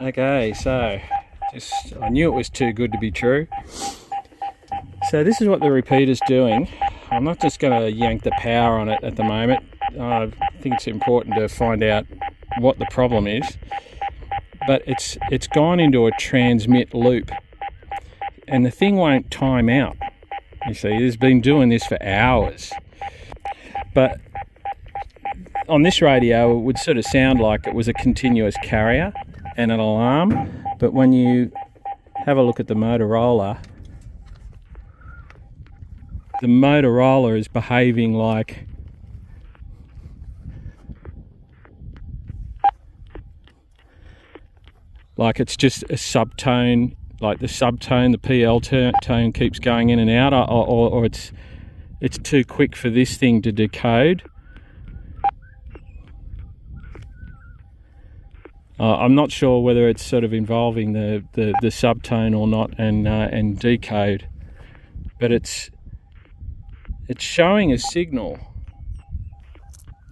Okay, so I knew it was too good to be true. So this is what the repeater's doing. I'm not just going to yank the power on it at the moment. I think it's important to find out what the problem is. But it's gone into a transmit loop, and the thing won't time out. You see, it's been doing this for hours. But on this radio, it would sort of sound like it was a continuous carrier and an alarm. But when you have a look at the Motorola is behaving like it's just a subtone, like the subtone, the PL tone keeps going in and out, or it's too quick for this thing to decode. I'm not sure whether it's sort of involving the subtone or not and decode, but it's showing a signal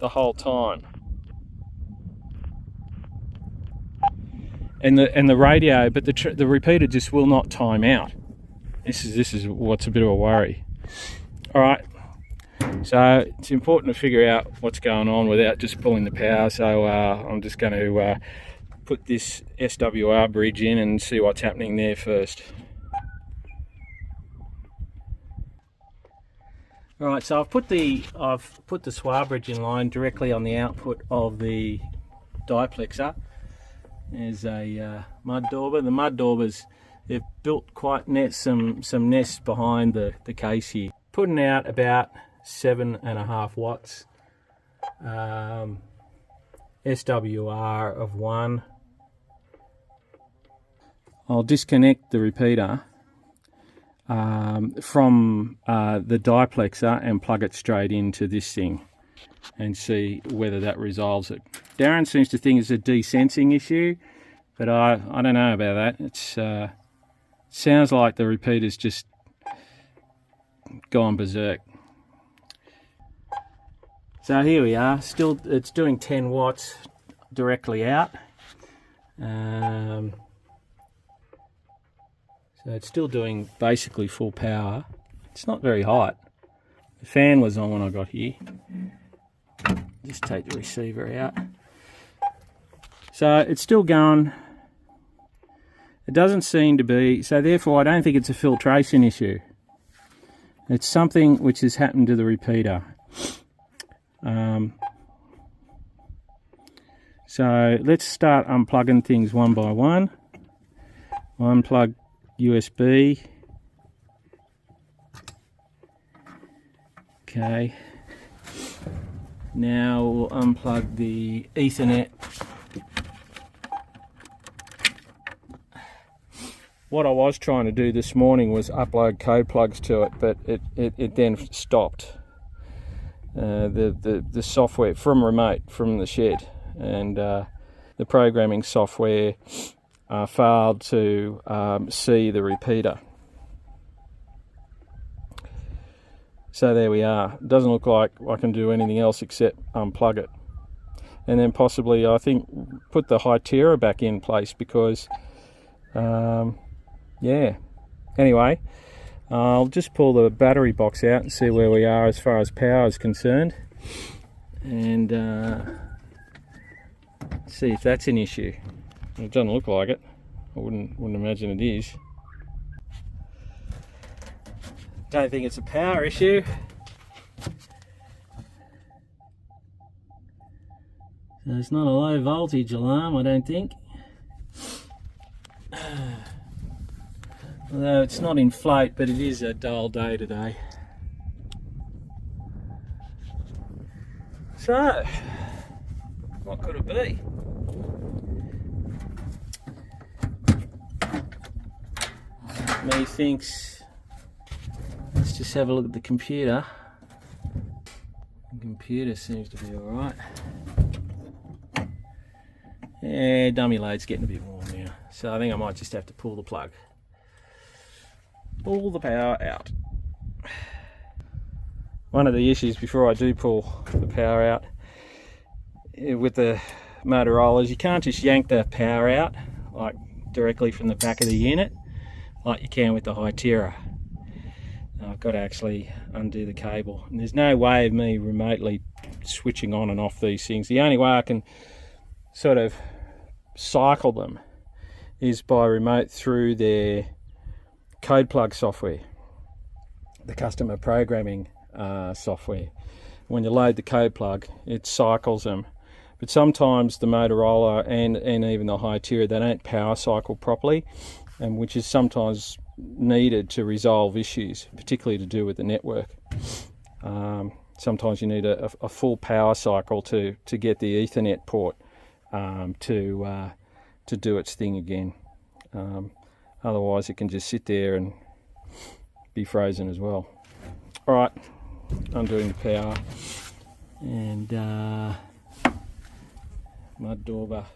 the whole time. And the radio, but the repeater just will not time out. This is what's a bit of a worry. All right, so it's important to figure out what's going on without just pulling the power. So I'm just going to put this SWR bridge in and see what's happening there first. All right, so I've put the SWR bridge in line directly on the output of the diplexer. There's a mud dauber. The mud daubers, they've built quite some nests behind the case here, putting out about 7.5 watts. SWR of 1. I'll disconnect the repeater from the diplexer and plug it straight into this thing and see whether that resolves it. Darren seems to think it's a desensing issue, but I don't know about that. It's sounds like the repeater's just gone berserk. So here we are, still it's doing 10 watts directly out. So it's still doing basically full power. It's not very hot. The fan was on when I got here. Just take the receiver out. So it's still going. It doesn't seem to be, so therefore I don't think it's a filtration issue. It's something which has happened to the repeater. So let's start unplugging things one by one. Unplug USB. Okay. Now we'll unplug the Ethernet. What I was trying to do this morning was upload codeplugs to it, but it then stopped. The software from remote from the shed, and the programming software failed to see the repeater. So there we are. It doesn't look like I can do anything else except unplug it, and then possibly I think put the Hytera back in place, because yeah, anyway, I'll just pull the battery box out and see where we are as far as power is concerned, and see if that's an issue. It doesn't look like it. I wouldn't imagine it is. Don't think it's a power issue. So it's not a low voltage alarm, I don't think. Although it's not in float, but it is a dull day today. So, what could it be? Me thinks, let's just have a look at the computer. The computer seems to be alright. Yeah, dummy load's getting a bit warm now. So I think I might just have to pull the plug. Pull the power out. One of the issues before I do pull the power out with the Motorola is you can't just yank the power out like directly from the back of the unit, like you can with the Hytera. I've got to actually undo the cable, and there's no way of me remotely switching on and off these things. The only way I can sort of cycle them is by remote through their codeplug software, the customer programming software. When you load the code plug, it cycles them. But sometimes the Motorola and even the Hytera, they don't power cycle properly, and which is sometimes needed to resolve issues, particularly to do with the network. Sometimes you need a full power cycle to get the Ethernet port to do its thing again. Otherwise it can just sit there and be frozen as well. Alright, undoing the power, and mud dauber